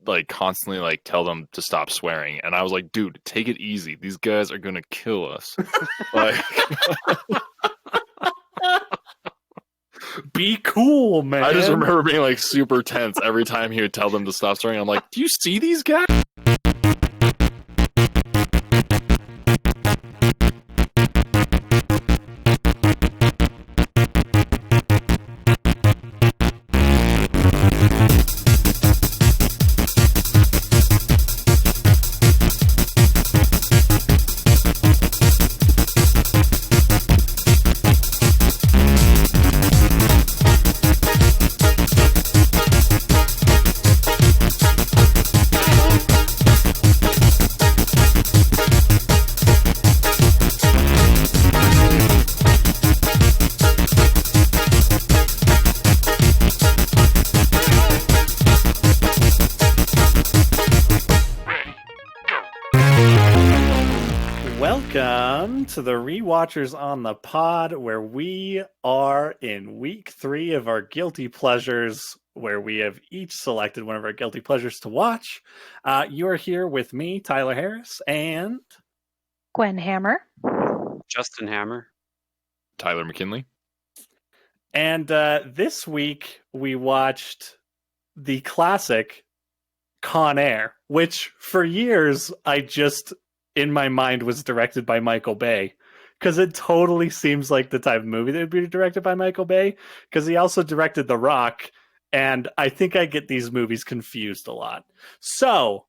like constantly like tell them to stop swearing, and I was like, dude, take it easy. These guys are gonna kill us. Like, be cool, man. I just remember being like super tense every time he would tell them to stop swearing. I'm like, do you see these guys? Welcome to the Rewatchers on the Pod, where we are in week 3 of our Guilty Pleasures, where we have each selected one of our Guilty Pleasures to watch. You are here with me, Tyler Harris, and Gwen Hammer. Justin Hammer. Tyler McKinley. And this week we watched the classic Con Air, which for years I just, in my mind, was directed by Michael Bay. Because it totally seems like the type of movie that would be directed by Michael Bay. Because he also directed The Rock. And I think I get these movies confused a lot. So,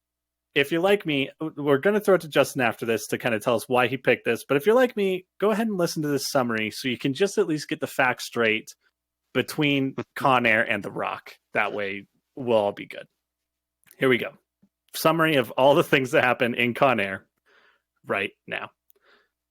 if you're like me, we're going to throw it to Justin after this to kind of tell us why he picked this. But if you're like me, go ahead and listen to this summary so you can just at least get the facts straight between Con Air and The Rock. That way, we'll all be good. Here we go. Summary of all the things that happen in Con Air right now.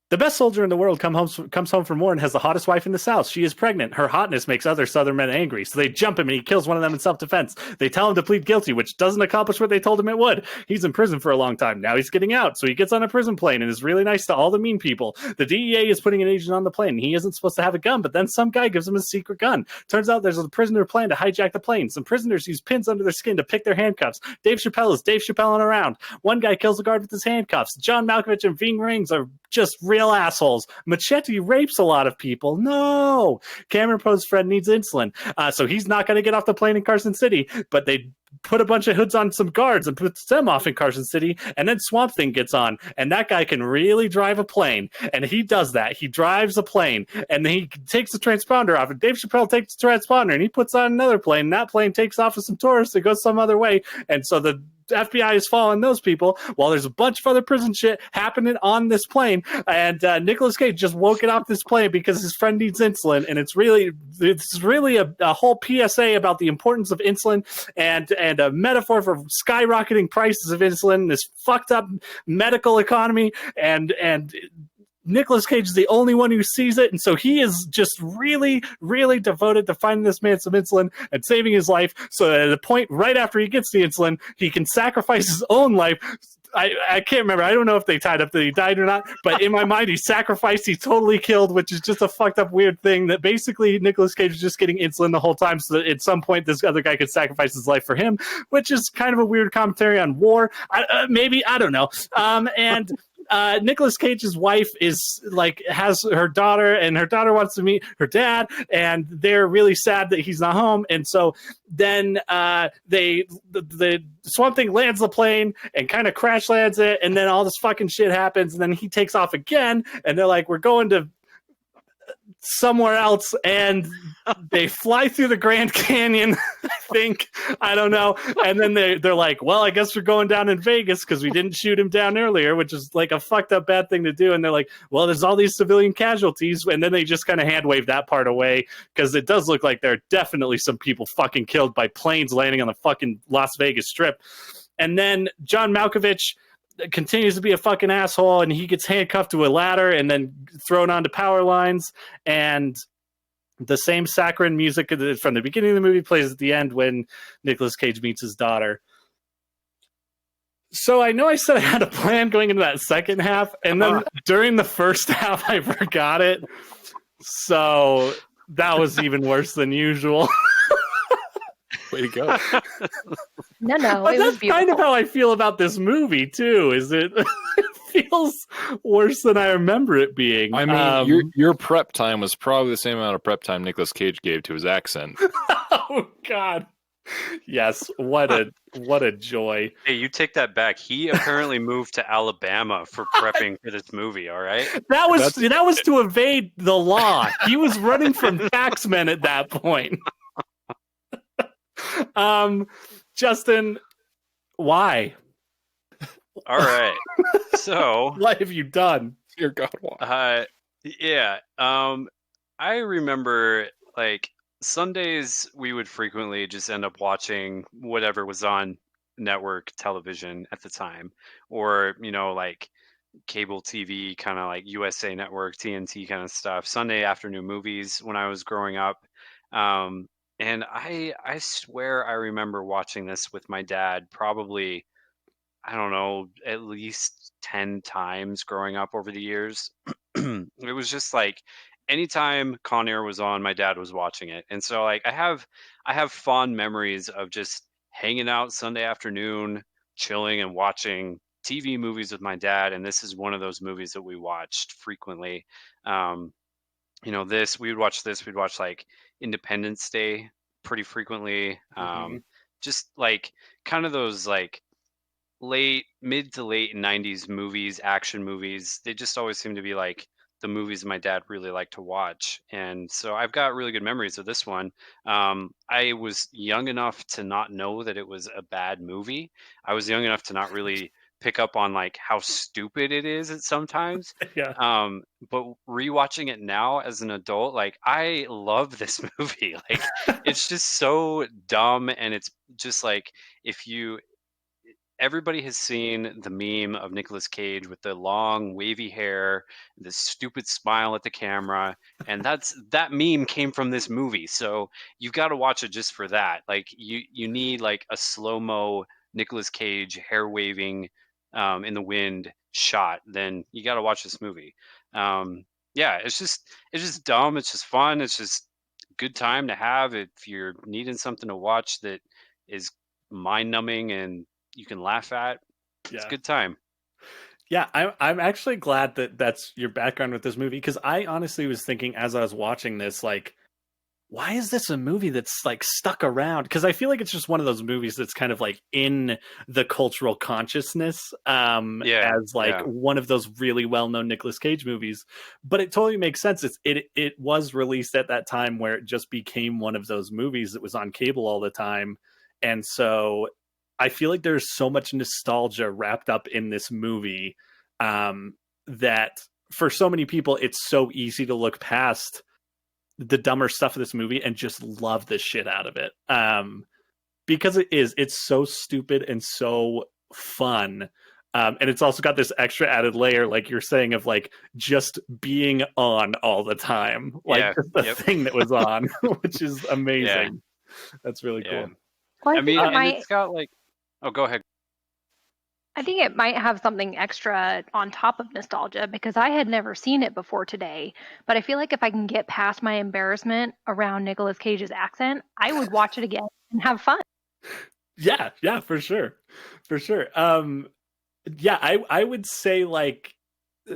The best soldier in the world comes home from war and has the hottest wife in the South. She is pregnant. Her hotness makes other Southern men angry, so they jump him and he kills one of them in self-defense. They tell him to plead guilty, which doesn't accomplish what they told him it would. He's in prison for a long time. Now he's getting out, so he gets on a prison plane and is really nice to all the mean people. The DEA is putting an agent on the plane. He isn't supposed to have a gun, but then some guy gives him a secret gun. Turns out there's a prisoner plan to hijack the plane. Some prisoners use pins under their skin to pick their handcuffs. Dave Chappelle is Dave Chappelle on around. One guy kills a guard with his handcuffs. John Malkovich and Ving Rhames are just real assholes. Machete rapes a lot of people. No. Cameron Poe's friend needs insulin. So he's not going to get off the plane in Carson City, but they put a bunch of hoods on some guards and puts them off in Carson City, and then Swamp Thing gets on, and that guy can really drive a plane, and he does that. He drives a plane, and then he takes the transponder off, and Dave Chappelle takes the transponder, and he puts on another plane, and that plane takes off with some tourists that goes some other way, and so the FBI is following those people while there's a bunch of other prison shit happening on this plane, and Nicolas Cage just woke it off this plane because his friend needs insulin, and it's really a whole PSA about the importance of insulin and a metaphor for skyrocketing prices of insulin, this fucked up medical economy, and Nicolas Cage is the only one who sees it, and so he is just really, really devoted to finding this man some insulin and saving his life, so that at the point right after he gets the insulin, he can sacrifice his own life. I can't remember. I don't know if they tied up that he died or not, but in my mind, he sacrificed, he totally killed, which is just a fucked up weird thing that basically Nicolas Cage is just getting insulin the whole time so that at some point this other guy could sacrifice his life for him, which is kind of a weird commentary on war. Maybe, I don't know. And Nicolas Cage's wife is like has her daughter, and her daughter wants to meet her dad, and they're really sad that he's not home. And so then the Swamp Thing lands the plane and kind of crash lands it, and then all this fucking shit happens, and then he takes off again, and they're like, we're going to somewhere else, and they fly through the Grand Canyon, I think. I don't know. And then they're like, well, I guess we're going down in Vegas because we didn't shoot him down earlier, which is like a fucked up bad thing to do. And they're like, well, there's all these civilian casualties. And then they just kind of hand wave that part away because it does look like there are definitely some people fucking killed by planes landing on the fucking Las Vegas Strip. And then John Malkovich continues to be a fucking asshole, and he gets handcuffed to a ladder and then thrown onto power lines, and the same saccharine music from the beginning of the movie plays at the end when Nicolas Cage meets his daughter. So I know I said I had a plan going into that second half, and then during the first half I forgot it, so that was even worse than usual. Way to go. No, But it was that's kind of beautiful. how I feel about this movie too. Is it? It feels worse than I remember it being. I mean, your prep time was probably the same amount of prep time Nicolas Cage gave to his accent. Oh God. Yes, what a joy. Hey, you take that back. He apparently moved to Alabama for prepping for this movie. All right. That was to evade the law. He was running from taxmen at that point. Justin, why? All right. So, What have you done? Dear God, why? yeah. I remember like Sundays we would frequently just end up watching whatever was on network television at the time, or like cable TV, kind of like USA Network, TNT kind of stuff. Sunday afternoon movies when I was growing up. Um, and I swear I remember watching this with my dad probably, I don't know, at least 10 times growing up over the years. It was just like anytime Con Air was on, my dad was watching it. And so like I have fond memories of just hanging out Sunday afternoon, chilling and watching TV movies with my dad, and this is one of those movies that we watched frequently. Um, we'd watch like Independence Day pretty frequently. Just like kind of those like mid to late 90s movies, action movies. They just always seem to be like the movies my dad really liked to watch. And so I've got really good memories of this one. I was young enough to not know that it was a bad movie. I was young enough to not really pick up on like how stupid it is at sometimes. Yeah. But rewatching it now as an adult, like I love this movie. Like it's just so dumb, and it's just like if you everybody has seen the meme of Nicolas Cage with the long wavy hair, the stupid smile at the camera, and that meme came from this movie. So you've got to watch it just for that. Like you need like a slow-mo Nicolas Cage hair waving in the wind shot. Then you got to watch this movie. Yeah, it's just dumb. It's just fun. It's just a good time to have if you're needing something to watch that is mind numbing and you can laugh at. It's a Yeah. good time. Yeah, I'm actually glad that that's your background with this movie, because I honestly was thinking as I was watching this, like, why is this a movie that's like stuck around? Because I feel like it's just one of those movies that's kind of like in the cultural consciousness, Yeah, as like yeah, one of those really well-known Nicolas Cage movies. But it totally makes sense. It was released at that time where it just became one of those movies that was on cable all the time, and so I feel like there's so much nostalgia wrapped up in this movie, that for so many people it's so easy to look past the dumber stuff of this movie and just love the shit out of it, because it's so stupid and so fun, and it's also got this extra added layer, like you're saying, of like just being on all the time, like yeah, just the yep, thing that was on, which is yeah, amazing. That's really yeah. cool. Well, I mean, and it's got like, oh, go ahead. I think it might have something extra on top of nostalgia, because I had never seen it before today. But I feel like if I can get past my embarrassment around Nicolas Cage's accent, I would watch it again and have fun. Yeah, for sure, for sure. Yeah, I would say like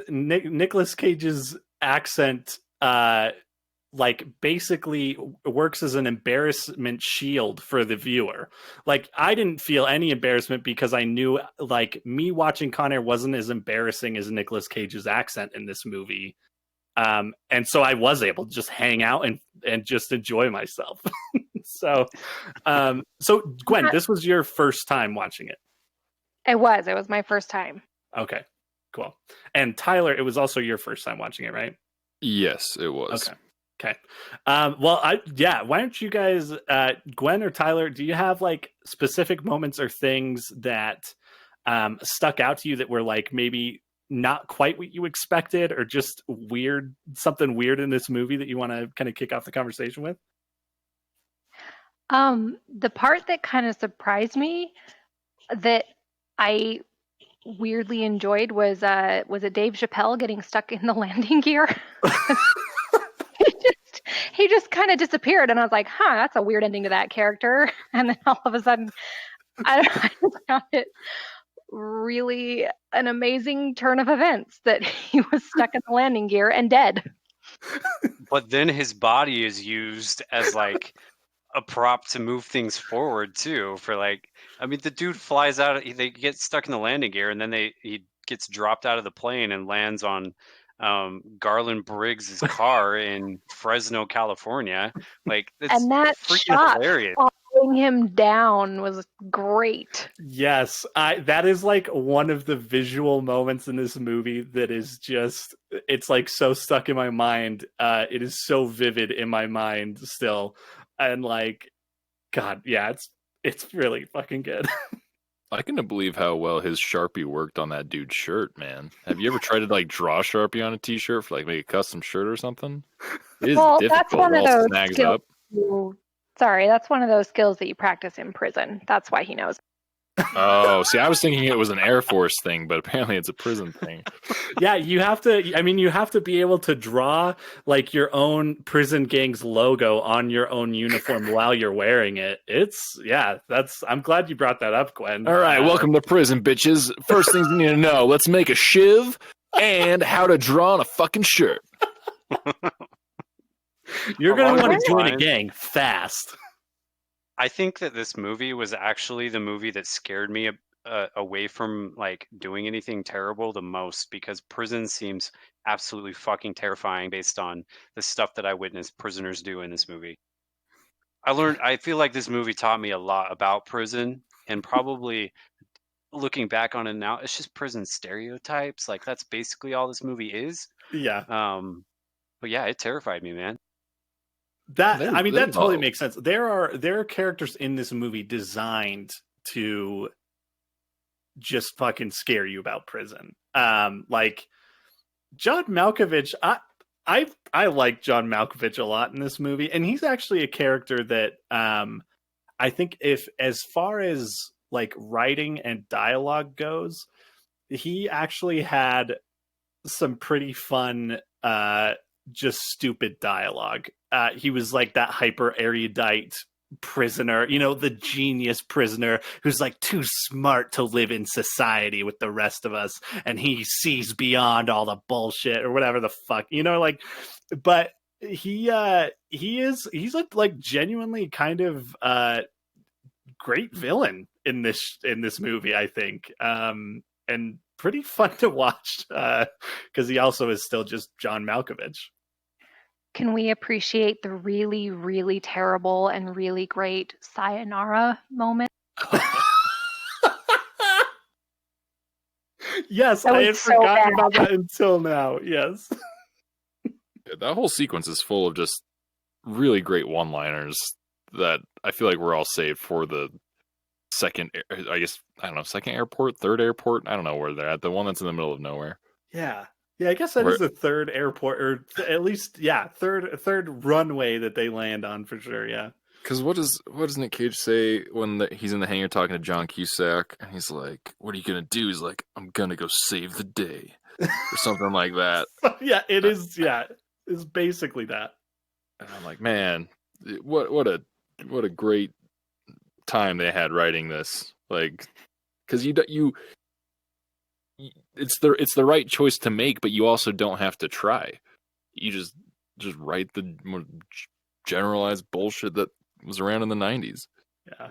Nicolas Cage's accent, like basically works as an embarrassment shield for the viewer. Like I didn't feel any embarrassment because I knew like me watching Con Air wasn't as embarrassing as Nicolas Cage's accent in this movie. And so I was able to just hang out and just enjoy myself. So so Gwen, this was your first time watching it. It was my first time. Okay, cool. And Tyler, it was also your first time watching it, right? Yes, it was. Okay. Well, why don't you guys, Gwen or Tyler, do you have like specific moments or things that stuck out to you that were like maybe not quite what you expected, or just weird, something weird in this movie that you want to kind of kick off the conversation with? The part that kind of surprised me that I weirdly enjoyed was it Dave Chappelle getting stuck in the landing gear? he just kind of disappeared, and I was like, huh, that's a weird ending to that character. And then all of a sudden, I just found it really an amazing turn of events that he was stuck in the landing gear and dead. But then his body is used as like a prop to move things forward too. For like, I mean, the dude flies out. They get stuck in the landing gear, and then he gets dropped out of the plane and lands on Garland Briggs's car in Fresno, California. Like, it's And that freaking shot hilarious. following him down was great. Yes, that is like one of the visual moments in this movie that is just, it's like so stuck in my mind. It is so vivid in my mind still. And like, God, yeah, it's really fucking good. I couldn't believe how well his Sharpie worked on that dude's shirt, man. Have you ever tried to like draw Sharpie on a t-shirt for like make a custom shirt or something? It is Well, difficult. that's one It of all those snags skills. up. Sorry, that's one of those skills that you practice in prison. That's why he knows. Oh, see, I was thinking it was an Air Force thing, but apparently it's a prison thing. Yeah, you have to be able to draw like your own prison gang's logo on your own uniform while you're wearing it. I'm glad you brought that up, Gwen. All right, welcome to prison, bitches. First things you need to know, let's make a shiv and how to draw on a fucking shirt. You're going to want to join a lines. gang fast. I think that this movie was actually the movie that scared me away from like doing anything terrible the most, because prison seems absolutely fucking terrifying based on the stuff that I witnessed prisoners do in this movie. I feel like this movie taught me a lot about prison, and probably looking back on it now, it's just prison stereotypes. Like, that's basically all this movie is. Yeah. But yeah, it terrified me, man. That totally makes sense. There are characters in this movie designed to just fucking scare you about prison. Like John Malkovich, I like John Malkovich a lot in this movie, and he's actually a character that I think, if as far as like writing and dialogue goes, he actually had some pretty fun just stupid dialogue. He was like that hyper erudite prisoner, the genius prisoner who's like too smart to live in society with the rest of us, and he sees beyond all the bullshit or whatever the fuck, like. But he's a like genuinely kind of great villain in this movie, I think, and pretty fun to watch because he also is still just John Malkovich. Can we appreciate the really, really terrible and really great sayonara moment? Yes, That I was had so forgotten bad. about that until now. Yes. That whole sequence is full of just really great one-liners that I feel like we're all saved for the second, I guess, I don't know, second airport, third airport. I don't know where they're at. The one that's in the middle of nowhere. Yeah. Yeah, I guess that is the third airport, or at least, third runway that they land on for sure. Yeah. Because what does Nick Cage say when he's in the hangar talking to John Cusack, and he's like, "What are you gonna do?" He's like, "I'm gonna go save the day," or something like that. Yeah, it is. Yeah, it's basically that. And I'm like, man, what a great time they had writing this. Like, because it's the right choice to make, but you also don't have to try. You just write the more generalized bullshit that was around in the 90s. Yeah.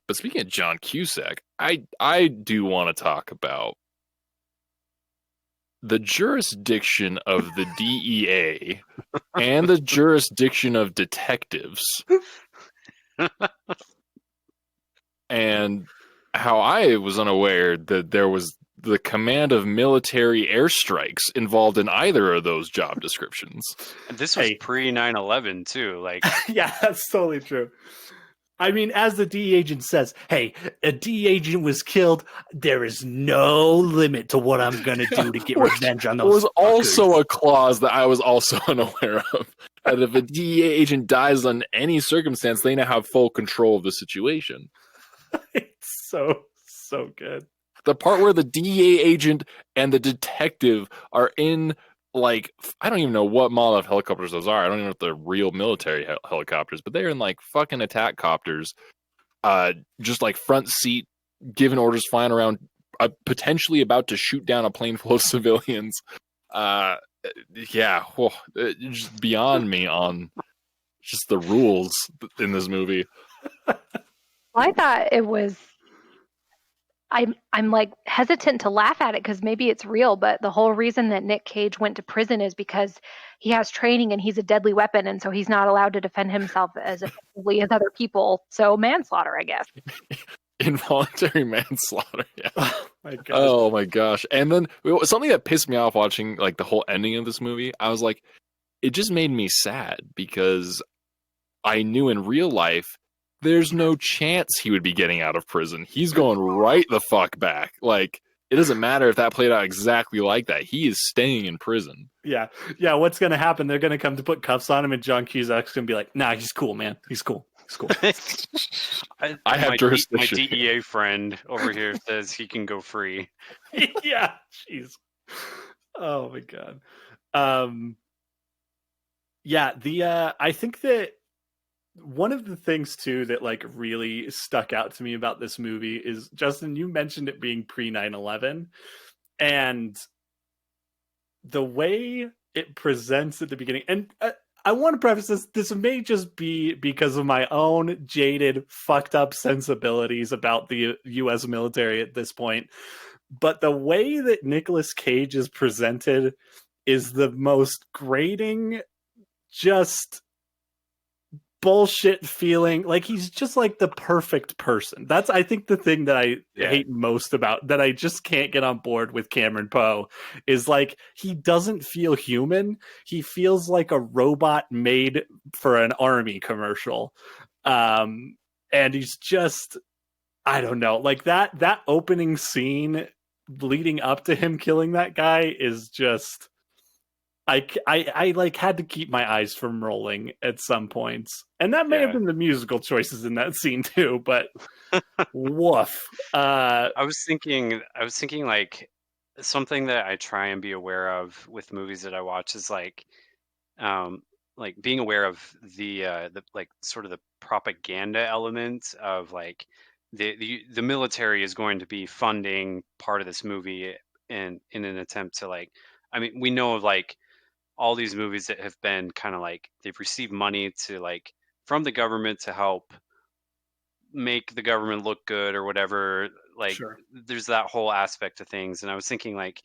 But speaking of John Cusack, I do want to talk about the jurisdiction of the DEA and the jurisdiction of detectives, and how I was unaware that there was the command of military airstrikes involved in either of those job descriptions. And this was pre 9/11 too. Like, yeah, that's totally true. I mean, as the DE agent says, hey, a DE agent was killed. There is no limit to what I'm going to do to get revenge on those. There was fuckers. also a clause that I was also unaware of. That if a DEA agent dies on any circumstance, they now have full control of the situation. It's so good. The part where the DEA agent and the detective are in like, I don't even know what model of helicopters those are. I don't even know if they're real military helicopters, but they're in like fucking attack copters, just like front seat, giving orders, flying around, potentially about to shoot down a plane full of civilians. Yeah, just beyond me on just the rules in this movie. I thought it was. I'm like hesitant to laugh at it because maybe it's real, but the whole reason that Nick Cage went to prison is because he has training and he's a deadly weapon, and so he's not allowed to defend himself as effectively as other people. So manslaughter, I guess. Involuntary manslaughter. Yeah. Oh my gosh. Oh my gosh. And then something that pissed me off watching like the whole ending of this movie, I was like, it just made me sad because I knew in real life there's no chance he would be getting out of prison. He's going right the fuck back. Like, it doesn't matter if that played out exactly like that. He is staying in prison. Yeah. What's going to happen? They're going to come to put cuffs on him, and John Cusack's going to be like, "Nah, he's cool, man. He's cool. He's cool." I have jurisdiction. My DEA friend over here says he can go free. Yeah. Jeez. Oh my god. Yeah. I think that one of the things too that like really stuck out to me about this movie is, Justin, you mentioned it being pre 9/11, and the way it presents at the beginning. And I want to preface this may just be because of my own jaded, fucked up sensibilities about the US military at this point, but the way that Nicolas Cage is presented is the most grating, just bullshit feeling. Like, he's just like the perfect person. That's, I think, the thing that I hate most about, that I just can't get on board with Cameron Poe, is like, he doesn't feel human. He feels like a robot made for an army commercial. And he's just, I don't know, like that opening scene leading up to him killing that guy is just, I like had to keep my eyes from rolling at some points, and that may have been the musical choices in that scene too. But woof. I was thinking like something that I try and be aware of with movies that I watch is like being aware of the like sort of the propaganda element of like the military is going to be funding part of this movie in an attempt to, like, I mean, we know of like all these movies that have been kind of like they've received money to like from the government to help make the government look good or whatever. Like, Sure. There's that whole aspect of things, and I was thinking like,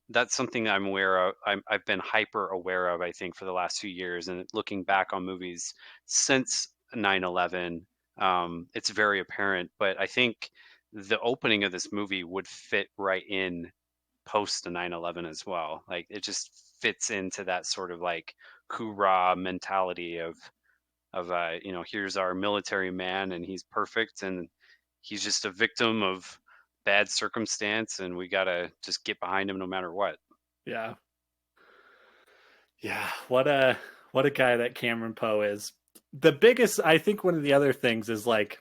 that's something that I'm aware of. I've been hyper aware of, I think, for the last few years, and looking back on movies since 9/11, it's very apparent. But I think the opening of this movie would fit right in post the 9/11 as well. Like, it just fits into that sort of like hoorah mentality of here's our military man and he's perfect and he's just a victim of bad circumstance and we gotta just get behind him no matter what. Yeah. What a guy that Cameron Poe is. The biggest, I think, one of the other things is like,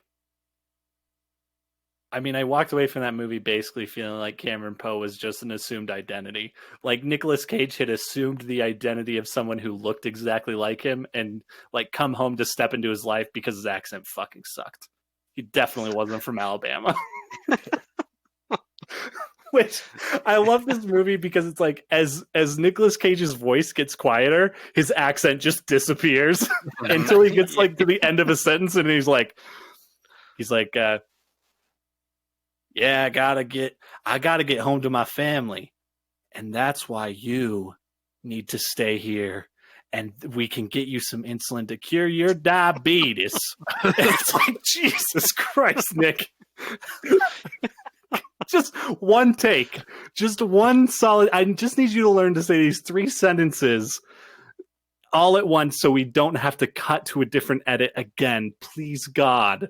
I mean, I walked away from that movie basically feeling like Cameron Poe was just an assumed identity. Like, Nicolas Cage had assumed the identity of someone who looked exactly like him and like come home to step into his life because his accent fucking sucked. He definitely wasn't from Alabama. Which, I love this movie because it's like, as Nicolas Cage's voice gets quieter, his accent just disappears until he gets like to the end of a sentence and he's like, yeah, I gotta get home to my family. And that's why you need to stay here. And we can get you some insulin to cure your diabetes. It's like, Jesus Christ, Nick. Just one take. Just one solid. I just need you to learn to say these 3 sentences all at once so we don't have to cut to a different edit again. Please, God.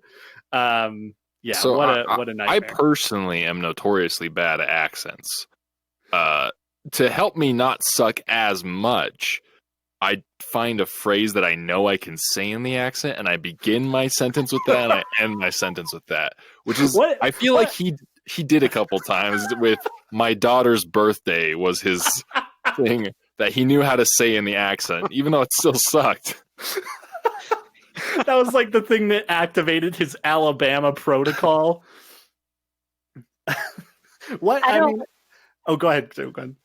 Yeah, so what a nightmare. I personally am notoriously bad at accents. To help me not suck as much, I find a phrase that I know I can say in the accent, and I begin my sentence with that, and I end my sentence with that. Which is, I feel like he did a couple times with my daughter's birthday was his thing. that he knew how to say in the accent, even though it still sucked. That was like the thing that activated his Alabama protocol. What I I don't mean, oh, go ahead. Go ahead.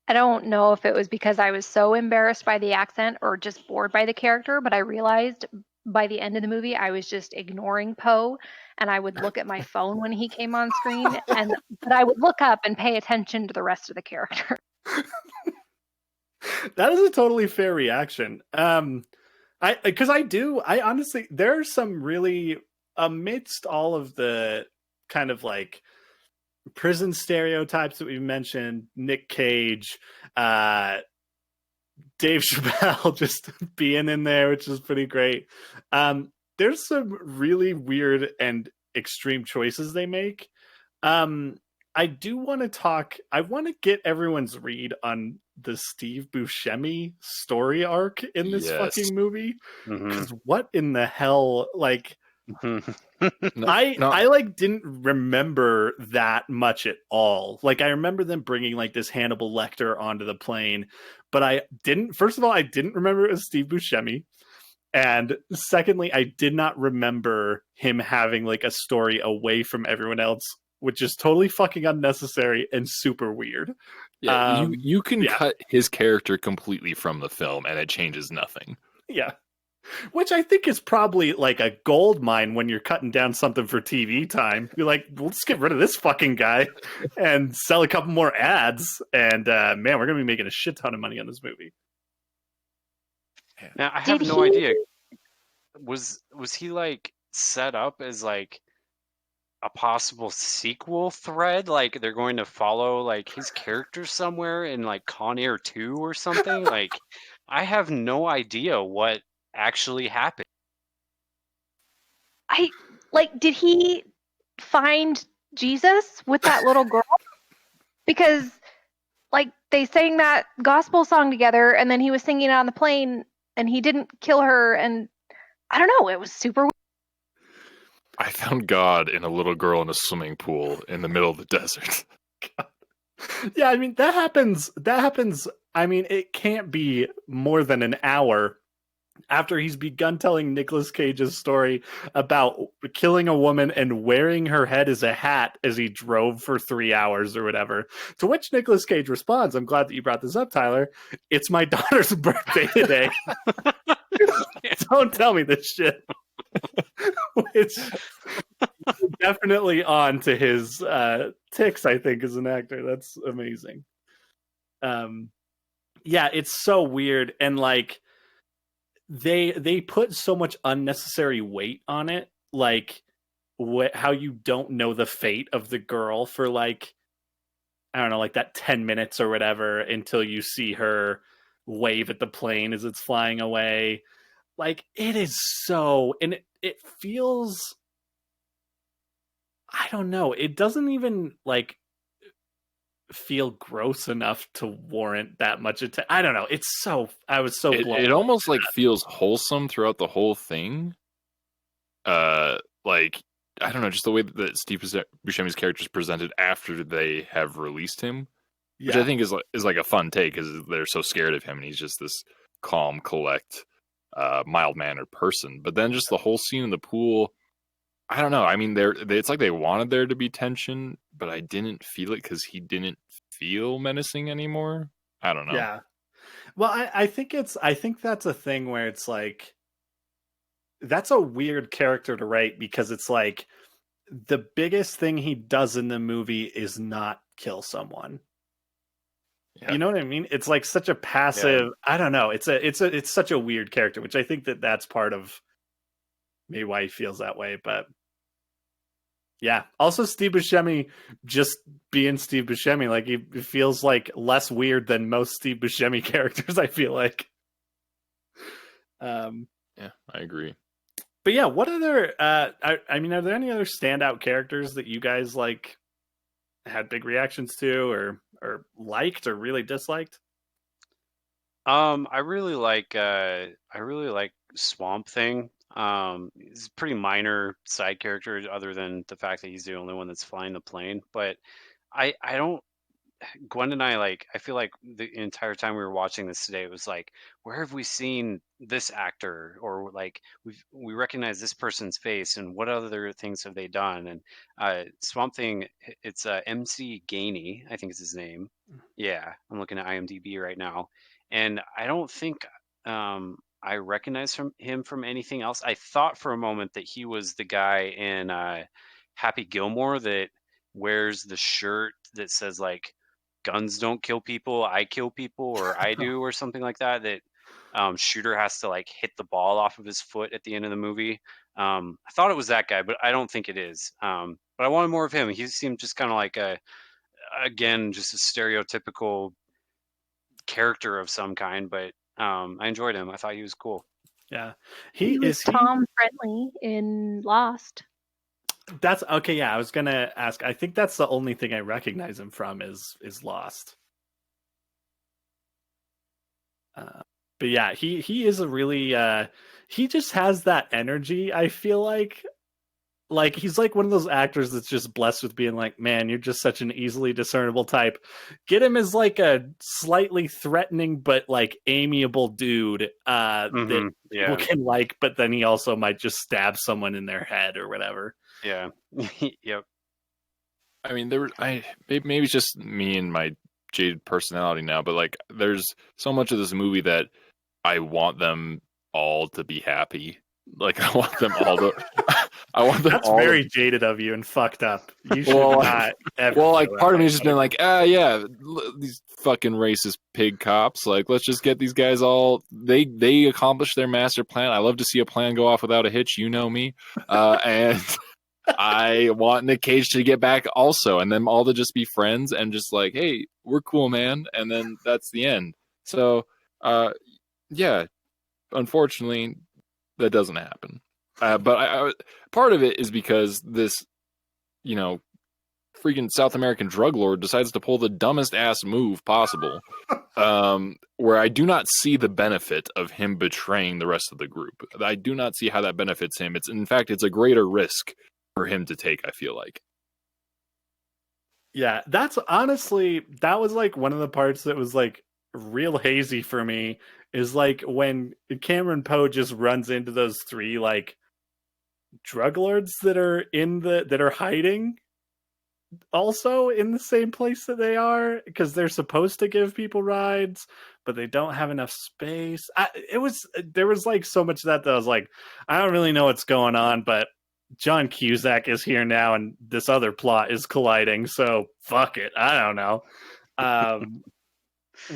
I don't know if it was because I was so embarrassed by the accent or just bored by the character, but I realized by the end of the movie I was just ignoring Poe, and I would look at my phone when he came on screen, but I would look up and pay attention to the rest of the character. That is a totally fair reaction. I honestly, there are some really, amidst all of the kind of like prison stereotypes that we've mentioned, Nick Cage, uh, Dave Chappelle just being in there, which is pretty great. There's some really weird and extreme choices they make. Um, I do want to talk. I want to get everyone's read on the Steve Buscemi story arc in this Yes. fucking movie. Mhm. Because what in the hell? Like, No, I no, like didn't remember that much at all. Like, I remember them bringing like this Hannibal Lecter onto the plane, but I didn't. First of all, I didn't remember it was Steve Buscemi. And secondly, I did not remember him having like a story away from everyone else, which is totally fucking unnecessary and super weird. yeah, you can yeah. cut his character completely from the film and it changes nothing. Yeah. Which I think is probably like a gold mine when you're cutting down something for TV time. You're like, let's get rid of this fucking guy and sell a couple more ads. And man, we're going to be making a shit ton of money on this movie. Now I have Did no he? idea. Was he like set up as like a possible sequel thread? Like they're going to follow like his character somewhere in like Con Air 2 or something? Like I have no idea what actually happened. Did he find Jesus with that little girl? Because like they sang that gospel song together and then he was singing it on the plane and he didn't kill her, and I don't know, it was super weird. I found God in a little girl in a swimming pool in the middle of the desert. Yeah, I mean, that happens. That happens. I mean, it can't be more than an hour after he's begun telling Nicolas Cage's story about killing a woman and wearing her head as a hat as he drove for 3 hours or whatever. To which Nicolas Cage responds, I'm glad that you brought this up, Tyler. It's my daughter's birthday today. Don't tell me this shit. Which definitely on to his ticks, I think, as an actor. That's amazing. Yeah, it's so weird. And like, they put so much unnecessary weight on it, like how you don't know the fate of the girl for like, I don't know, like that 10 minutes or whatever until you see her wave at the plane as it's flying away. Like, it is so, and it feels, I don't know, it doesn't even like feel gross enough to warrant that much attention. I don't know. It's so, I was so blown It away. almost like feels wholesome throughout the whole thing. Like I don't know, just the way that Steve Buscemi's character is presented after they have released him, which I think is like a fun take because they're so scared of him and he's just this calm, collect, mild mannered person. But then just the whole scene in the pool, I don't know. I mean, it's like they wanted there to be tension, but I didn't feel it because he didn't feel menacing anymore. I don't know. Yeah. Well, I think that's a thing where it's like, that's a weird character to write because it's like the biggest thing he does in the movie is not kill someone. Yeah. You know what I mean? It's like such a passive, I don't know. It's such a weird character, which I think that's part of maybe why he feels that way, but yeah. Also, Steve Buscemi just being Steve Buscemi, like he feels like less weird than most Steve Buscemi characters, I feel like. Yeah, I agree. But yeah, what other I mean, are there any other standout characters that you guys like had big reactions to or liked or really disliked? I really like Swamp Thing. He's a pretty minor side character other than the fact that he's the only one that's flying the plane. But I don't Gwen and I, like, I feel like the entire time we were watching this today, it was like, where have we seen this actor, or like we recognize this person's face, and what other things have they done? And Swamp Thing, it's MC Gainey, I think is his name. Yeah, I'm looking at IMDb right now, and I don't think I recognize him from anything else. I thought for a moment that he was the guy in Happy Gilmore that wears the shirt that says like guns don't kill people, I kill people, or I do, or something like that. That Shooter has to like hit the ball off of his foot at the end of the movie. I thought it was that guy, but I don't think it is. But I wanted more of him. He seemed just kind of like again, just a stereotypical character of some kind. But I enjoyed him. I thought he was cool. Yeah, He was Tom Friendly in Lost. That's okay. Yeah, I was gonna ask. I think that's the only thing I recognize him from is Lost. But yeah, he is a really he just has that energy. I feel like he's like one of those actors that's just blessed with being like, man, you're just such an easily discernible type. Get him as like a slightly threatening but like amiable dude that people can like, but then he also might just stab someone in their head or whatever. Yeah. Yep. I mean, maybe it's just me and my jaded personality now, but like, there's so much of this movie that I want them all to be happy. Like, I want them all to. I want them. That's all very to, jaded of you and fucked up. You should not. Ever well, like, part of me has just been like, yeah, these fucking racist pig cops. Like, let's just get these guys all. They accomplished their master plan. I love to see a plan go off without a hitch. You know me, and. I want Nick Cage to get back also, and them all to just be friends and just like, hey, we're cool, man. And then that's the end. So, yeah, unfortunately, that doesn't happen. But I part of it is because this, freaking South American drug lord decides to pull the dumbest ass move possible, where I do not see the benefit of him betraying the rest of the group. I do not see how that benefits him. In fact, it's a greater risk for him to take, I feel like. Yeah, that's honestly, that was like one of the parts that was like real hazy for me, is like when Cameron Poe just runs into those three like drug lords that are hiding also in the same place that they are, because they're supposed to give people rides, but they don't have enough space. There was like so much of that I was like, I don't really know what's going on, but John Cusack is here now, and this other plot is colliding. So fuck it. I don't know.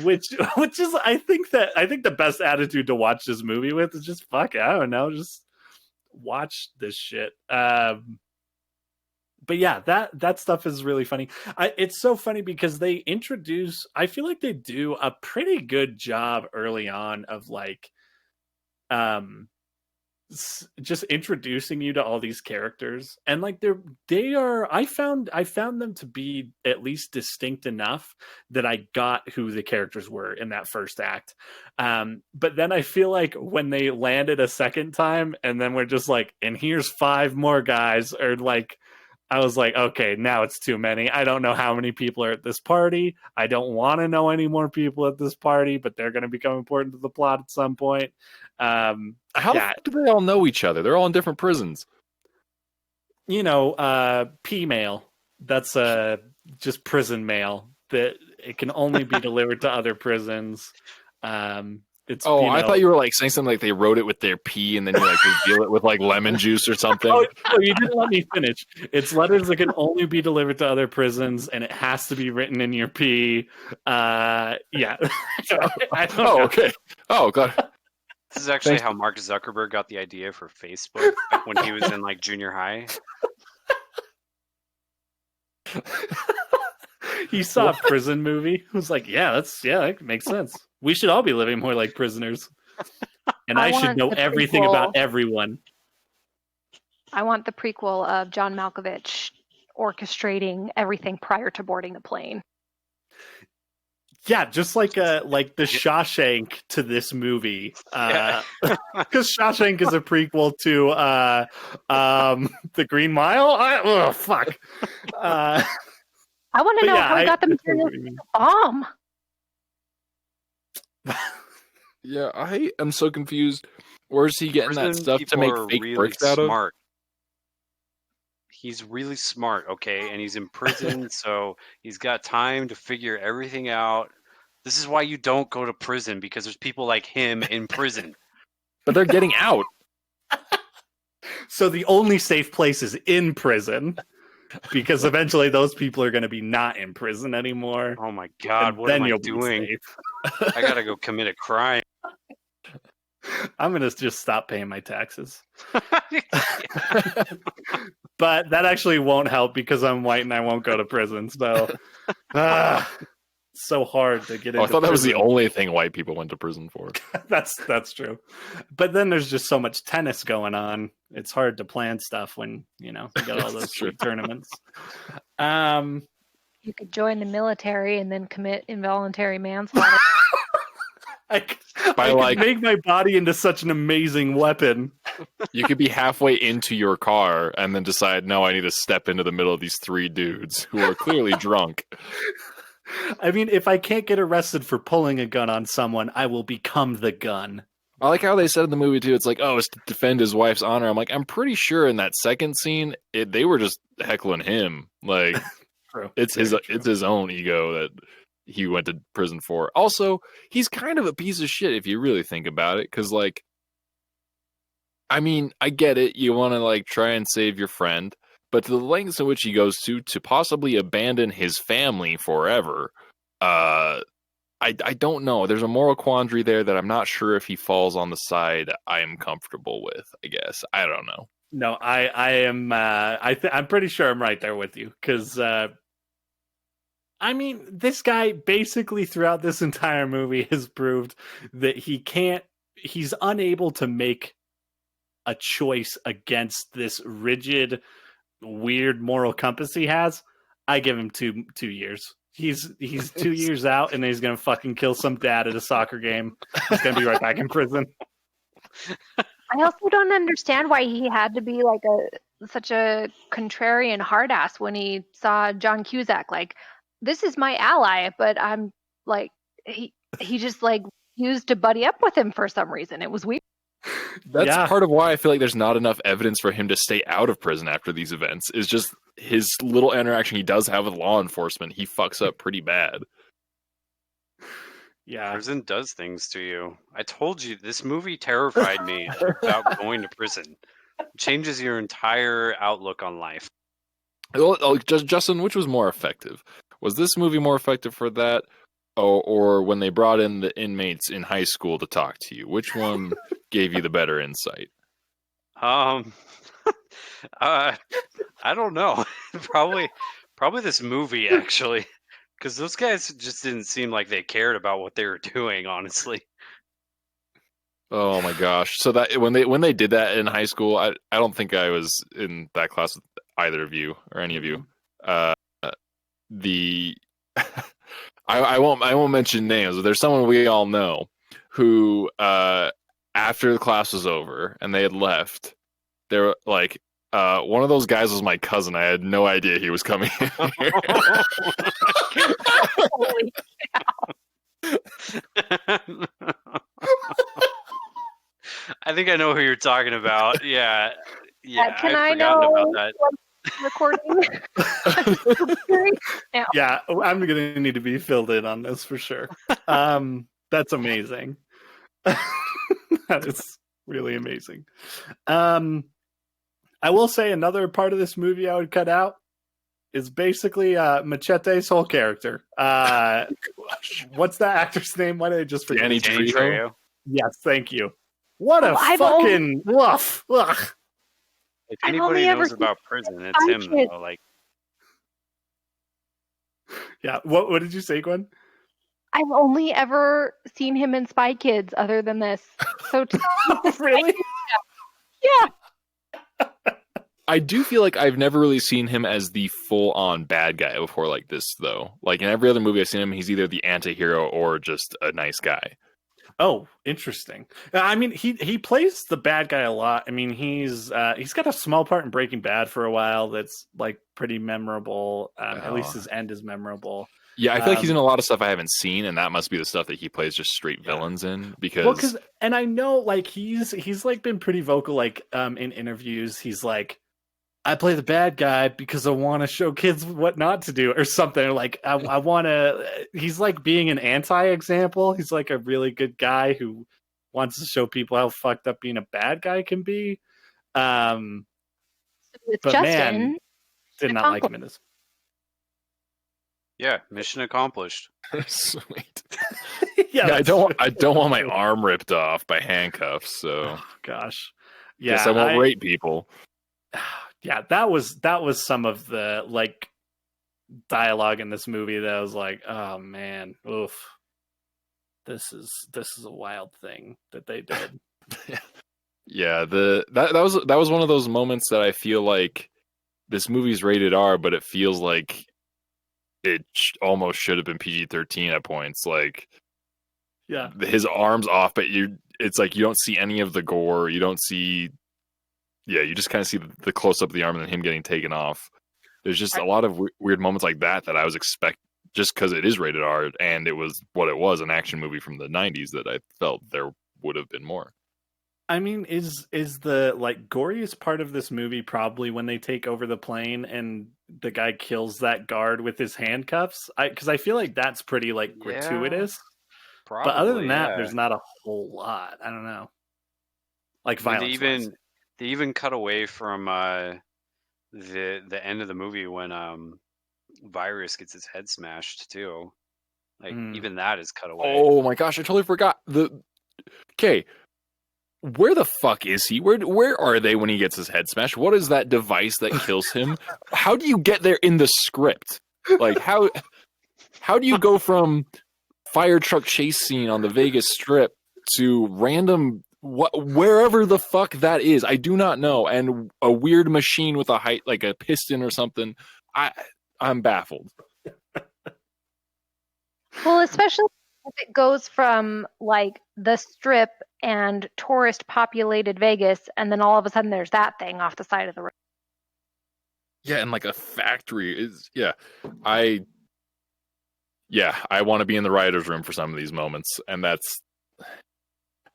Which is I think the best attitude to watch this movie with is just fuck it. I don't know. Just watch this shit. But yeah, that stuff is really funny. It's so funny because they introduce. I feel like they do a pretty good job early on of like, just introducing you to all these characters, and like they are I found them to be at least distinct enough that I got who the characters were in that first act. But then I feel like when they landed a second time and then we're just like, and here's 5 more guys, or like, I was like, okay, now it's too many. I don't know how many people are at this party. I don't want to know any more people at this party, but they're going to become important to the plot at some point. How do they all know each other? They're all in different prisons. P mail. That's just prison mail that it can only be delivered to other prisons. I thought you were like saying something like they wrote it with their pee and then you like reveal it with like lemon juice or something. Oh, you didn't let me finish. It's letters that can only be delivered to other prisons, and it has to be written in your pee. Yeah. Okay. Oh, God. This is actually how Mark Zuckerberg got the idea for Facebook when he was in like junior high. He saw a prison movie. He was like, that makes sense. We should all be living more like prisoners. And I should know everything about everyone. I want the prequel of John Malkovich orchestrating everything prior to boarding the plane. Yeah, just like the Shawshank to this movie. Because Shawshank is a prequel to The Green Mile. Fuck. I I want to know how he got the I see materials what you for mean. the bomb. Yeah, I am so confused. Where's he getting that Prison stuff to people make are fake really bricks out of? smart. He's really smart, okay? And he's in prison, so he's got time to figure everything out. This is why you don't go to prison, because there's people like him in prison. But they're getting out. So the only safe place is in prison, because eventually those people are going to be not in prison anymore. Oh my god, and what then am I you'll be doing? safe. I gotta go commit a crime. I'm going to just stop paying my taxes. But that actually won't help because I'm white and I won't go to prison. So, so hard to get into Oh, I thought that was the prison. only thing white people went to prison for. That's true. But then there's just so much tennis going on. It's hard to plan stuff when, you got all those sweet tournaments. You could join the military and then commit involuntary manslaughter. I By, could like- make my body into such an amazing weapon. You could be halfway into your car and then decide, no, I need to step into the middle of these three dudes who are clearly drunk. I mean, if I can't get arrested for pulling a gun on someone, I will become the gun. I like how they said in the movie too. It's like, oh, it's to defend his wife's honor. I'm like, I'm pretty sure in that second scene, they were just heckling him. Like, True. it's his own ego that he went to prison for. Also, he's kind of a piece of shit if you really think about it. Because, like, I mean, I get it. You want to like try and save your friend, but the lengths in which he goes to possibly abandon his family forever. I don't know. There's a moral quandary there that I'm not sure if he falls on the side I am comfortable with, I guess. I don't know. No, I am. I'm pretty sure I'm right there with you because, I mean, this guy basically throughout this entire movie has proved that he's unable to make a choice against this rigid, weird moral compass he has. I give him 2 years. He's 2 years out, and he's gonna fucking kill some dad at a soccer game. He's gonna be right back in prison. I also don't understand why he had to be like such a contrarian hard ass when he saw John Cusack. Like, this is my ally, but I'm like, he just like used to buddy up with him for some reason. It was weird. That's part of why I feel like there's not enough evidence for him to stay out of prison after these events. Is just his little interaction he does have with law enforcement. He fucks up pretty bad. Yeah. Prison does things to you. I told you, this movie terrified me about going to prison. It changes your entire outlook on life. Well, Justin, which was more effective? Was this movie more effective for that? Or when they brought in the inmates in high school to talk to you? Which one gave you the better insight? I don't know. probably this movie, actually. Because those guys just didn't seem like they cared about what they were doing, honestly. Oh my gosh! So that when they did that in high school, I don't think I was in that class with either of you or any of you. I won't mention names, but there's someone we all know who after the class was over and they had left, they were like, one of those guys was my cousin. I had no idea he was coming in here. Holy I think I know who you're talking about. Yeah. can I I'd forgotten know about that. recording? Now. Yeah, I'm gonna need to be filled in on this for sure. That's amazing. That is really amazing. I will say another part of this movie I would cut out is basically Machete's whole character. What's that actor's name? Why did I just forget? Danny Trejo. Yes, thank you. What a I've fucking woof. Ugh. If I've anybody only ever knows seen about prison, it's him. Spy Though. Like, Yeah, what did you say, Gwen? I've only ever seen him in Spy Kids other than this. So Really? Yeah. I do feel like I've never really seen him as the full-on bad guy before like this, though. Like in every other movie I've seen him, he's either the anti-hero or just a nice guy. Oh, interesting. I mean, he plays the bad guy a lot. I mean, he's got a small part in Breaking Bad for a while that's like pretty memorable. At least his end is memorable. Yeah, I feel like he's in a lot of stuff I haven't seen, and that must be the stuff that he plays just straight villains in. Because and I know like he's like been pretty vocal like in interviews. He's like, I play the bad guy because I want to show kids what not to do or something. Like I want to. He's like being an anti-example. He's like a really good guy who wants to show people how fucked up being a bad guy can be. With But Justin, man, did not like him in this. Yeah, mission accomplished. sweet. Yeah, I don't want my arm ripped off by handcuffs. So Oh, gosh, yeah, yes, I won't rate people. Yeah, that was some of the like dialogue in this movie that I was like, oh man, oof. This is a wild thing that they did. Yeah, that was one of those moments that I feel like this movie's rated R, but it feels like it almost should have been PG-13 at points. Like, Yeah, his arm's off, but it's like you don't see any of the gore. You don't see, you just kind of see the close up of the arm and then him getting taken off. There's just a lot of weird moments like that I was just because it is rated R and it was what it was, an action movie from the 90s, that I felt there would have been more. I mean, is the like goriest part of this movie probably when they take over the plane and the guy kills that guard with his handcuffs? Because I feel like that's pretty like gratuitous. Probably, but other than that, there's not a whole lot. I don't know. Like violence. They even cut away from the end of the movie when Virus gets his head smashed too. Like even that is cut away. Oh my gosh, I totally forgot. Okay, where the fuck is he? Where are they when he gets his head smashed? What is that device that kills him? How do you get there in the script? Like how do you go from fire truck chase scene on the Vegas Strip to random wherever the fuck that is? I do not know. And a weird machine with a height like a piston or something. I'm baffled. well, especially if it goes from like the Strip and tourist populated Vegas, and then all of a sudden there's that thing off the side of the road. Yeah, and like a factory is I want to be in the writer's room for some of these moments, and that's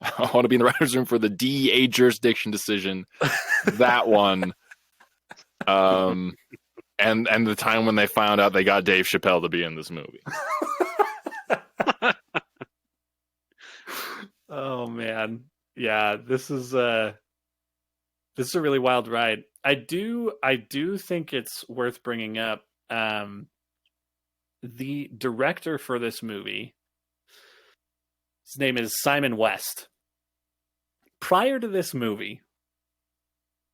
I want to be in the writer's room for the DEA jurisdiction decision, that one, and the time when they found out they got Dave Chappelle to be in this movie. Oh man, yeah, this is a really wild ride. I do think it's worth bringing up. The director for this movie, his name is Simon West. Prior to this movie,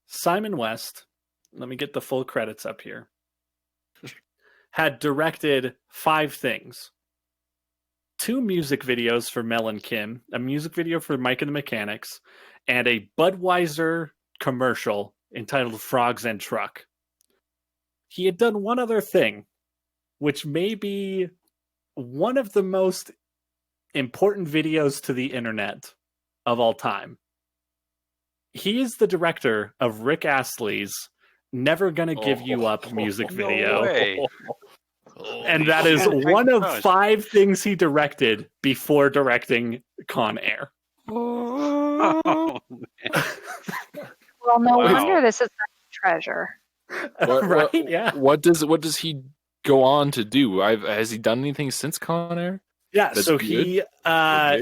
Simon West, let me get the full credits up here, had directed 5 things. 2 music videos for Mel and Kim, a music video for Mike and the Mechanics, and a Budweiser commercial entitled Frogs and Truck. He had done one other thing, which may be one of the most important videos to the internet of all time. He is the director of Rick Astley's Never Gonna Give You Up music video. And that is one of 5 things he directed before directing Con Air. Oh, Well, no wonder this is such a treasure. Right? Yeah. What does he go on to do? Has he done anything since Con Air? Yeah, That's so good?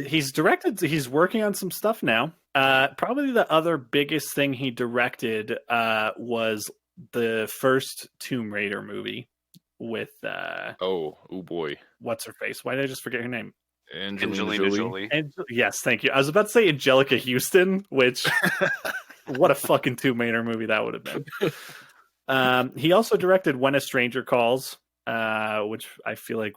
he's working on some stuff now. Probably the other biggest thing he directed was the first Tomb Raider movie with oh boy, what's her face? Why did I just forget her name? Angelina Jolie. Yes, thank you. I was about to say Angelica Houston, which what a fucking Tomb Raider movie that would have been. He also directed When a Stranger Calls, which I feel like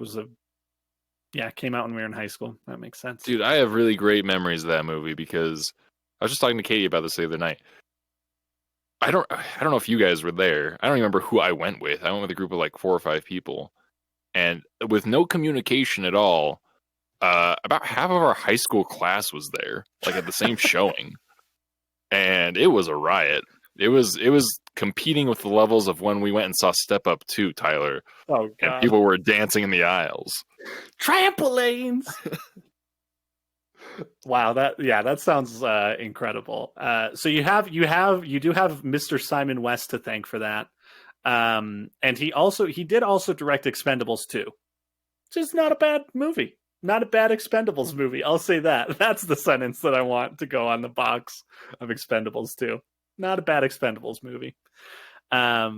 came out when we were in high school. That makes sense. Dude, I have really great memories of that movie because I was just talking to Katie about this the other night. I don't know if you guys were there. I don't remember who I went with. I went with a group of like 4 or 5 people. And with no communication at all, about half of our high school class was there, like at the same showing, and it was a riot. It was competing with the levels of when we went and saw Step Up 2, Tyler, Oh and god. people were dancing in the aisles. Trampolines. Wow, that sounds incredible. So you do have Mr. Simon West to thank for that. And he did also direct Expendables 2. Which is not a bad movie. Not a bad Expendables movie. I'll say that. That's the sentence that I want to go on the box of Expendables 2. Not a bad Expendables movie. But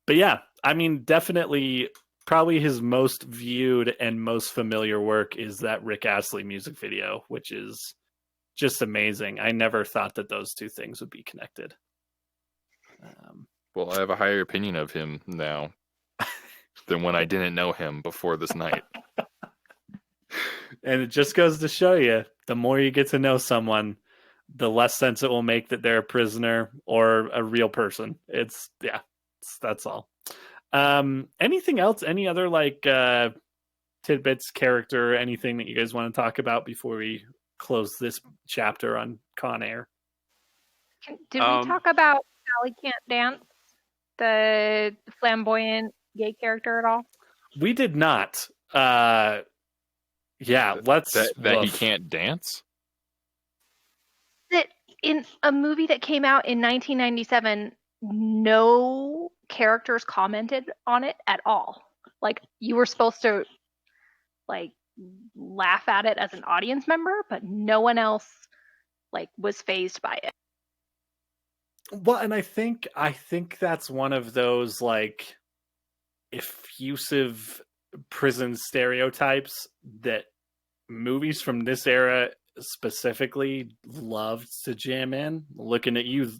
yeah, I mean, definitely, probably his most viewed and most familiar work is that Rick Astley music video, which is just amazing. I never thought that those two things would be connected. Well, I have a higher opinion of him now than when I didn't know him before this night. And it just goes to show you, the more you get to know someone, the less sense it will make that they're a prisoner or a real person. That's all. Anything else? Any other tidbits, character, anything that you guys want to talk about before we close this chapter on Con Air? Did we talk about Sally Can't Dance, the flamboyant gay character at all? We did not. Let's that he can't dance. That in a movie that came out in 1997, no characters commented on it at all. Like, you were supposed to laugh at it as an audience member, but no one else was fazed by it. Well, and I think that's one of those effusive prison stereotypes that movies from this era specifically loved to jam in. Looking at you,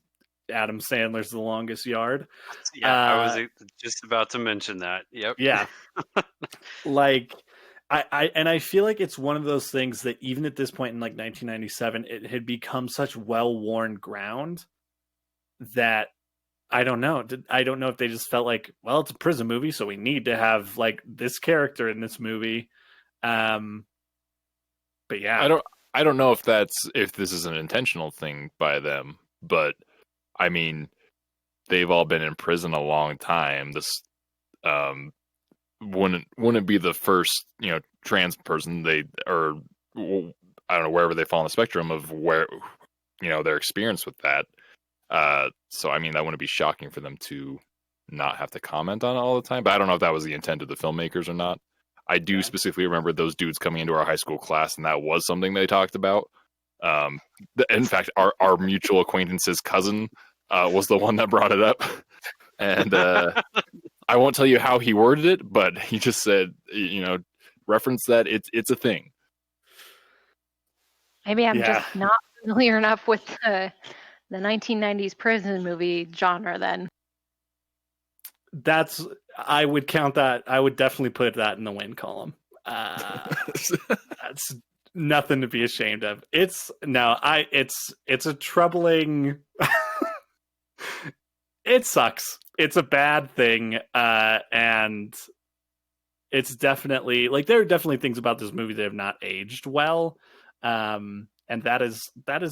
Adam Sandler's The Longest Yard. Yeah, I was just about to mention that. Yep. Yeah. I feel like it's one of those things that even at this point in 1997, it had become such well-worn ground that I don't know. I don't know if they just felt like, well, it's a prison movie, so we need to have this character in this movie. But yeah, I don't know if this is an intentional thing by them, but I mean, they've all been in prison a long time. This wouldn't be the first trans person I don't know, wherever they fall on the spectrum of where their experience with that. So I mean, that wouldn't be shocking for them to not have to comment on it all the time. But I don't know if that was the intent of the filmmakers or not. I do specifically remember those dudes coming into our high school class, and that was something they talked about. In fact, our mutual acquaintance's cousin was the one that brought it up, and I won't tell you how he worded it, but he just said, reference that it's a thing. Maybe I'm just not familiar enough with the 1990s prison movie genre then. I would count that. I would definitely put that in the win column. That's nothing to be ashamed of. It's a troubling. It sucks. It's a bad thing. And it's definitely there are definitely things about this movie that have not aged well. And that is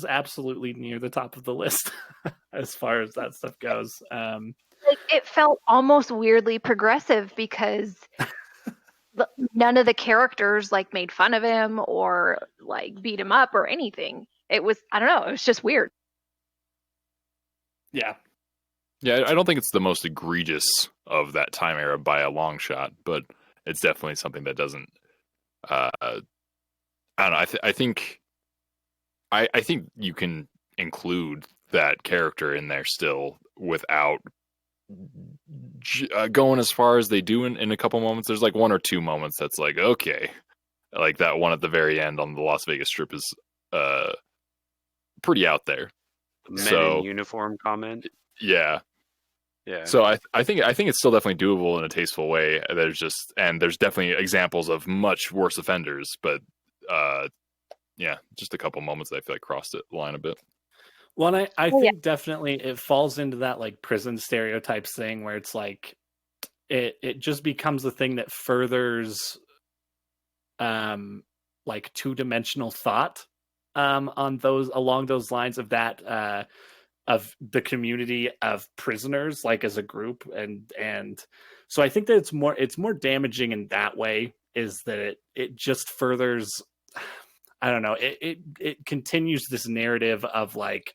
absolutely near the top of the list as far as that stuff goes. It felt almost weirdly progressive because none of the characters made fun of him or beat him up or anything. It was, I don't know, it was just weird. Yeah. Yeah, I don't think it's the most egregious of that time era by a long shot, but it's definitely something that doesn't. I don't know. I think you can include that character in there still without going as far as they do in a couple moments. There's one or two moments that's okay, that one at the very end on the Las Vegas Strip is pretty out there. Men in uniform comment. Yeah. Yeah. So I think it's still definitely doable in a tasteful way. There's definitely examples of much worse offenders, but just a couple moments that I feel crossed the line a bit. Well, and I think definitely it falls into that prison stereotypes thing where it's it just becomes a thing that furthers like two-dimensional thought along those lines of that of the community of prisoners, like as a group, and so I think that it's more damaging in that way, is that it just furthers, I don't know, it continues this narrative of like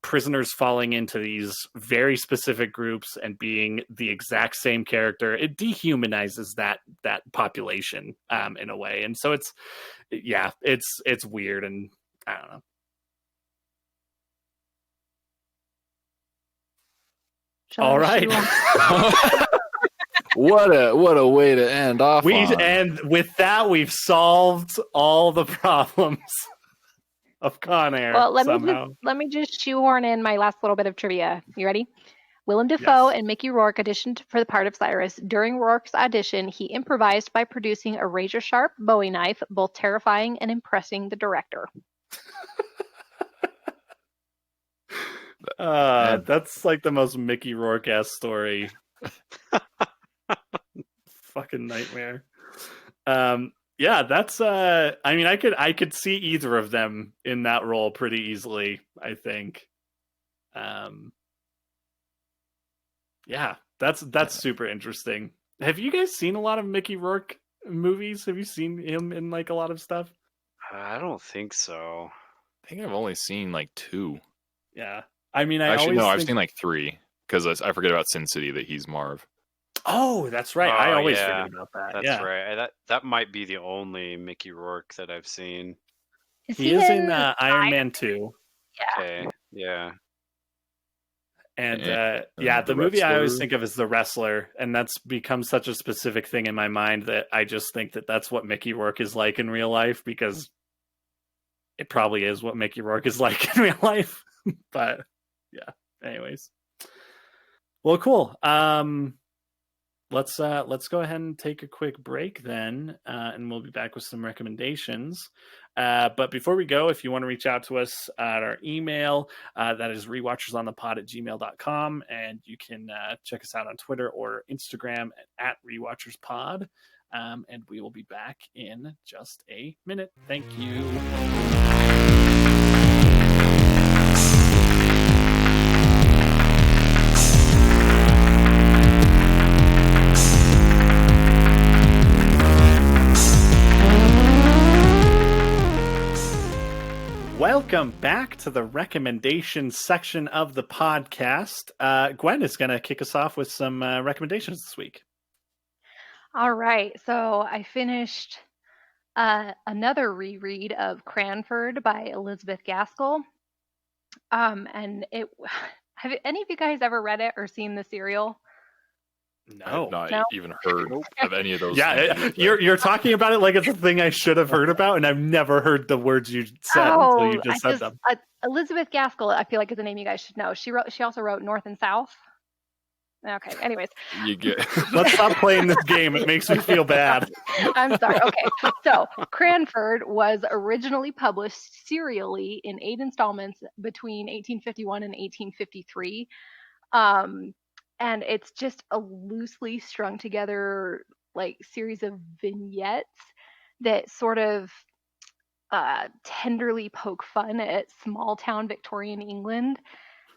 prisoners falling into these very specific groups and being the exact same character. It dehumanizes that population in a way, and so it's weird, and I don't know. All right. What a way to end off. And with that, we've solved all the problems of Con Air. Well, let me just shoehorn in my last little bit of trivia. You ready? Willem Dafoe and Mickey Rourke auditioned for the part of Cyrus. During Rourke's audition, he improvised by producing a razor-sharp Bowie knife, both terrifying and impressing the director. That's like the most Mickey Rourke-esque story. Fucking nightmare. Yeah, that's I mean, I could see either of them in that role pretty easily, I think. Yeah, that's super interesting. Have you guys seen a lot of Mickey Rourke movies? Have you seen him in like a lot of stuff? I don't think so. I think I've only seen like 2. Yeah. I mean, I've seen like 3, because I forget about Sin City that he's Marv. Oh, that's right. I always forget about that. That's right. That might be the only Mickey Rourke that I've seen. He is in Iron Man 2. Yeah. Okay. Yeah. And the movie I always think of is The Wrestler, and that's become such a specific thing in my mind that I just think that that's what Mickey Rourke is like in real life, because it probably is what Mickey Rourke is like in real life. But yeah, anyways. Well, cool. Let's go ahead and take a quick break then, and we'll be back with some recommendations. But before we go, if you want to reach out to us at our email, that is rewatchersonthepod@gmail.com, and you can check us out on Twitter or Instagram at rewatcherspod. And we will be back in just a minute. Thank you. Welcome back to the recommendations section of the podcast. Gwen is going to kick us off with some recommendations this week. All right. So I finished another reread of Cranford by Elizabeth Gaskell. And have any of you guys ever read it or seen the serial? No. I have not even heard of any of those. Yeah, you're talking about it like it's a thing I should have heard about, and I've never heard the words you said until you just said them. Elizabeth Gaskell, I feel like, is a name you guys should know. She also wrote North and South. Okay, anyways. Let's stop playing this game. It makes me feel bad. I'm sorry. Okay, so Cranford was originally published serially in 8 installments between 1851 and 1853. And it's just a loosely strung together like series of vignettes that sort of tenderly poke fun at small town Victorian England.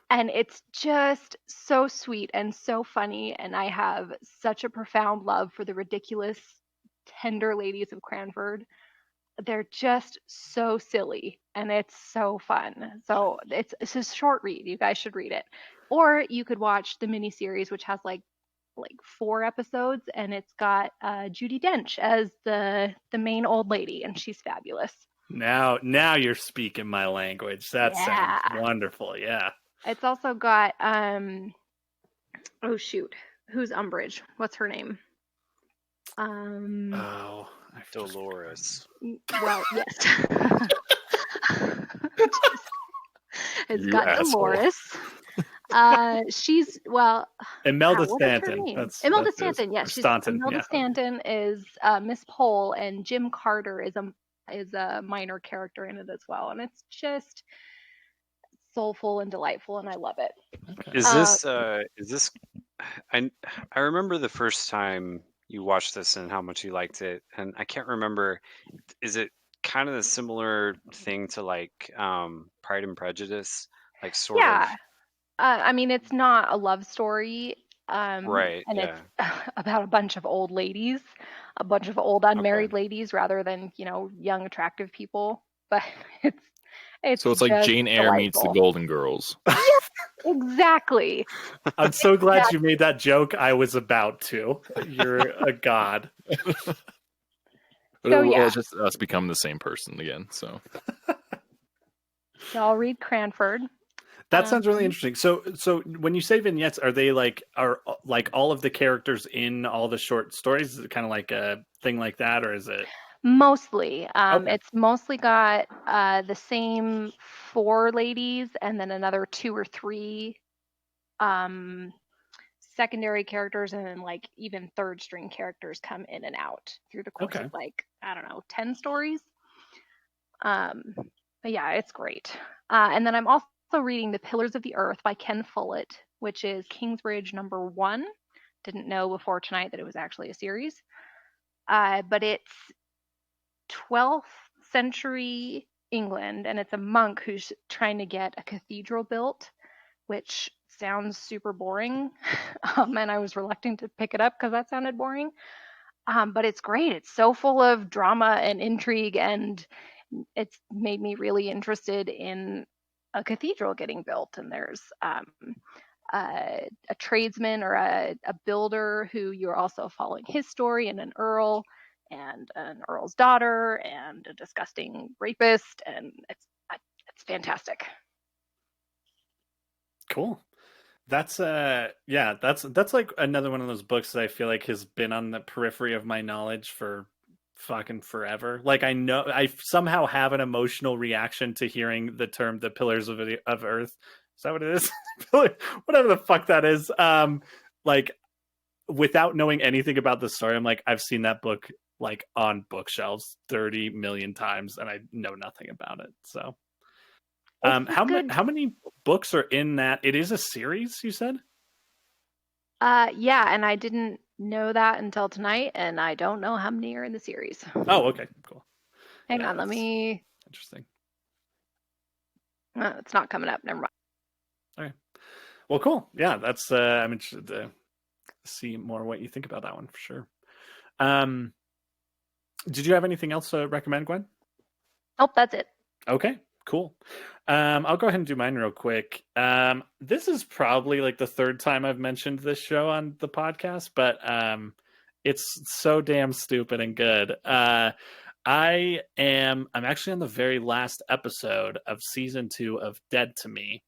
And it's just so sweet and so funny. And I have such a profound love for the ridiculous, tender ladies of Cranford. They're just so silly and it's so fun. So it's a short read. You guys should read it. Or you could watch the miniseries, which has like 4 episodes, and it's got Judi Dench as the main old lady, and she's fabulous. Now you're speaking my language. That sounds wonderful. Yeah. It's also got oh shoot, who's Umbridge? What's her name? Dolores. Well, yes. It's got Dolores. She's Imelda Stanton. Imelda Stanton. Yes, Imelda Stanton is Miss Pole, and Jim Carter is a minor character in it as well, and it's just soulful and delightful, and I love it. Okay. Is this? I remember the first time you watched this and how much you liked it. And I can't remember, is it kind of a similar thing to like Pride and Prejudice? Like sort of, Yeah. I mean, it's not a love story, right? and it's Yeah. about a bunch of old ladies, a bunch of old Okay. unmarried ladies, rather than young attractive people. But it's it's So it's like just Jane Eyre meets the delightful. Golden Girls. Exactly. I'm so glad you Exactly. made that joke. I was about to. You're a god. But So well, yeah, it's just us becoming the same person again. So I'll read Cranford. That sounds really Um, interesting. So when you say vignettes, are they like all of the characters in all the short stories? Is it kind of like a thing like that, or is it Mostly, okay? it's mostly got the same four ladies, and then another two or three um, secondary characters, and then like even third string characters come in and out through the course of Okay. like, I don't know, 10 stories. Um, but yeah, it's great. And then I'm also reading The Pillars of the Earth by Ken Follett, which is Kingsbridge #1. Didn't know before tonight that it was actually a series. But it's 12th century England, and it's a monk who's trying to get a cathedral built, which sounds super boring. And I was reluctant to pick it up because that sounded boring. But it's great. It's so full of drama and intrigue, and it's made me really interested in a cathedral getting built. And there's a tradesman or a builder who you're also following his story, and and an earl's daughter and a disgusting rapist, and it's fantastic. Cool. That's yeah, that's like another one of those books that I feel like has been on the periphery of my knowledge for fucking forever. Like I know I somehow have an emotional reaction to hearing the term the pillars of earth. Is that what it is? Whatever the fuck that is. Like without knowing anything about the story, I'm like I've seen that book like on bookshelves 30 million times and I know nothing about it. So It's a good. how many books are in that? It is a series, you said? Yeah, and I didn't know that until tonight, and I don't know how many are in the series. Oh, okay, cool. Hang Yeah, on, let that's me. interesting. It's not coming up. Never mind. Okay. Well, cool. Yeah, that's I'm interested to see more what you think about that one for sure. Um, did you have anything else to recommend, Gwen? Oh, that's it. Okay, cool. I'll go ahead and do mine real quick. This is probably like the third time I've mentioned this show on the podcast, but it's so damn stupid and good. I'm actually on the very last episode of season 2 of Dead to Me,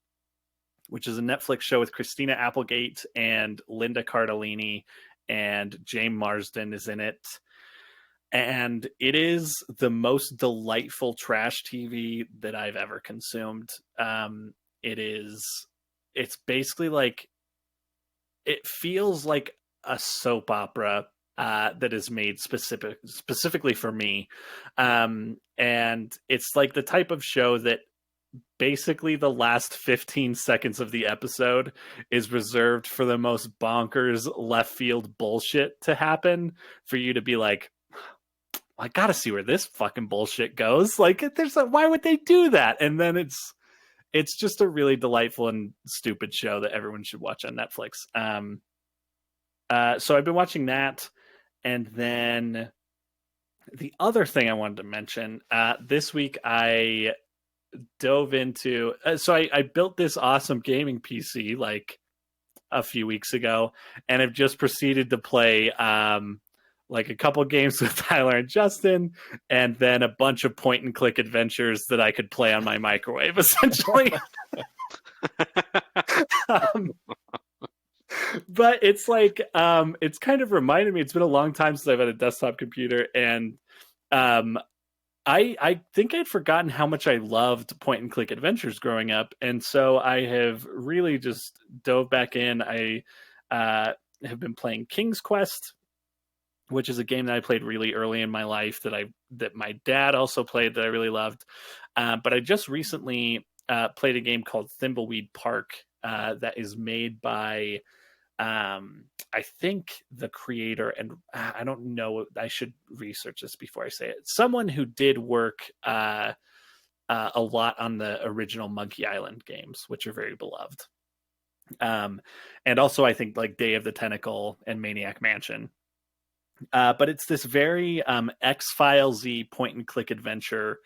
which is a Netflix show with Christina Applegate and Linda Cardellini, and James Marsden is in it. And it is the most delightful trash TV that I've ever consumed. It's basically like, it feels like a soap opera that is made specifically for me. And it's like the type of show that basically the last 15 seconds of the episode is reserved for the most bonkers left field bullshit to happen for you to be like, I gotta see where this fucking bullshit goes. Like, why would they do that? And then it's just a really delightful and stupid show that everyone should watch on Netflix. So I've been watching that, and then the other thing I wanted to mention this week I dove into. I built this awesome gaming PC like a few weeks ago, and I've just proceeded to play like a couple games with Tyler and Justin, and then a bunch of point and click adventures that I could play on my microwave, essentially. um, but it's like it's kind of reminded me. It's been a long time since I've had a desktop computer, and um, I think I'd forgotten how much I loved point and click adventures growing up, and so I have really just dove back in. I have been playing King's Quest, which is a game that I played really early in my life that my dad also played that I really loved. But I just recently played a game called Thimbleweed Park that is made by I think the creator, and I don't know, I should research this before I say it. Someone who did work a lot on the original Monkey Island games, which are very beloved. And also I think like Day of the Tentacle and Maniac Mansion. But it's this very X-Files-y point and click adventure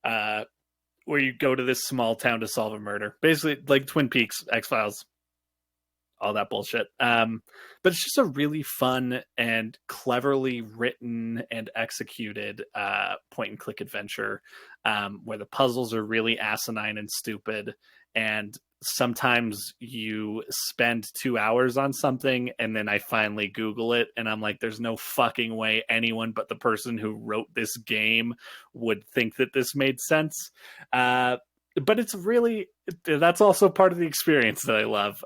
where you go to this small town to solve a murder. Basically like Twin Peaks, X-Files, all that bullshit. But it's just a really fun and cleverly written and executed point and click adventure where the puzzles are really asinine and stupid. And sometimes you spend 2 hours on something and then I finally Google it and I'm like, there's no fucking way anyone but the person who wrote this game would think that this made sense. But it's really, that's also part of the experience that I love.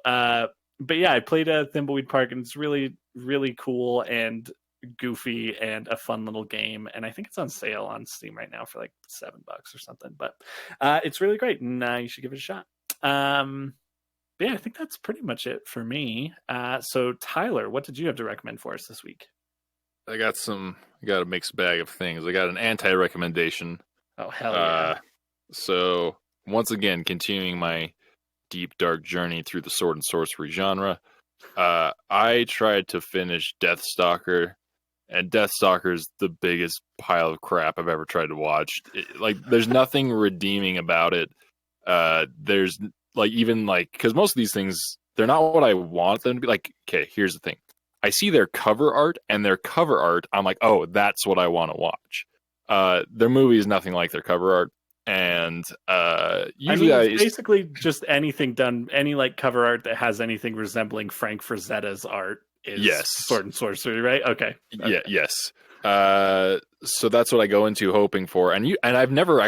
But yeah, I played at Thimbleweed Park and it's really, really cool and goofy and a fun little game. And I think it's on sale on Steam right now for like $7 or something. But it's really great and you should give it a shot. But yeah, I think that's pretty much it for me. So Tyler, what did you have to recommend for us this week? I got a mixed bag of things. I got an anti-recommendation. Oh, hell yeah. So once again, continuing my deep, dark journey through the sword and sorcery genre, I tried to finish Deathstalker, and Deathstalker is the biggest pile of crap I've ever tried to watch. There's nothing redeeming about it. There's because most of these things, they're not what I want them to be. Like, okay, here's the thing. I see their cover art, and their cover art, I'm like, oh, that's what I want to watch. Their movie is nothing like their cover art. And usually it's basically just anything done, any like cover art that has anything resembling Frank Frazetta's art is sword and sorcery, right? Okay. Yeah, yes. So that's what I go into hoping for. And I've never